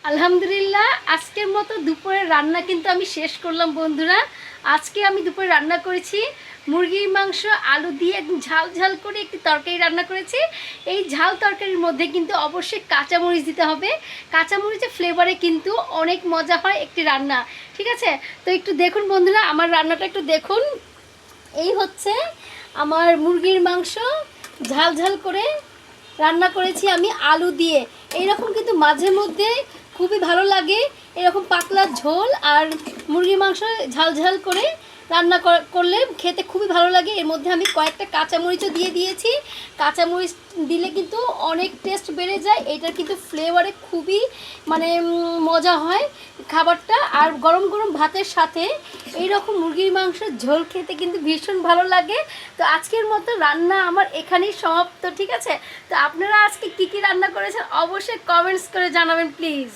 আলহামদুলিল্লাহ আজকের মতো দুপুরের রান্না কিন্তু আমি শেষ করলাম বন্ধুরা। আজকে আমি দুপুরে রান্না করেছি মুরগির মাংস আলু দিয়ে একদম ঝাল ঝাল করে একটি তরকারি রান্না করেছি। এই ঝাল তরকারির মধ্যে কিন্তু অবশ্যই কাঁচামরিচ দিতে হবে। কাঁচামরিচের ফ্লেভারে কিন্তু অনেক মজা হয় একটি রান্না, ঠিক আছে? তো একটু দেখুন বন্ধুরা, আমার রান্নাটা একটু দেখুন। এই হচ্ছে আমার মুরগির মাংস ঝাল ঝাল করে রান্না করেছি আমি আলু দিয়ে। এইরকম কিন্তু মাঝে মধ্যে খুবই ভালো লাগে এরকম পাতলা ঝোল আর মুরগির মাংস ঝাল ঝাল করে রান্না করলে খেতে খুবই ভালো লাগে। এর মধ্যে আমি কয়েকটা কাঁচামরিচও দিয়ে দিয়েছি। কাঁচামরিচ দিলে কিন্তু অনেক টেস্ট বেড়ে যায়, এটার কিন্তু ফ্লেভারে খুবই মজা হয় খাবারটা। আর গরম গরম ভাতের সাথে এইরকম মুরগির মাংসের ঝোল খেতে কিন্তু ভীষণ ভালো লাগে। তো আজকের মতো রান্না আমার এখানেই সমাপ্ত, ঠিক আছে? তো আপনারা আজকে কী কী রান্না করেছেন অবশ্যই কমেন্টস করে জানাবেন প্লিজ।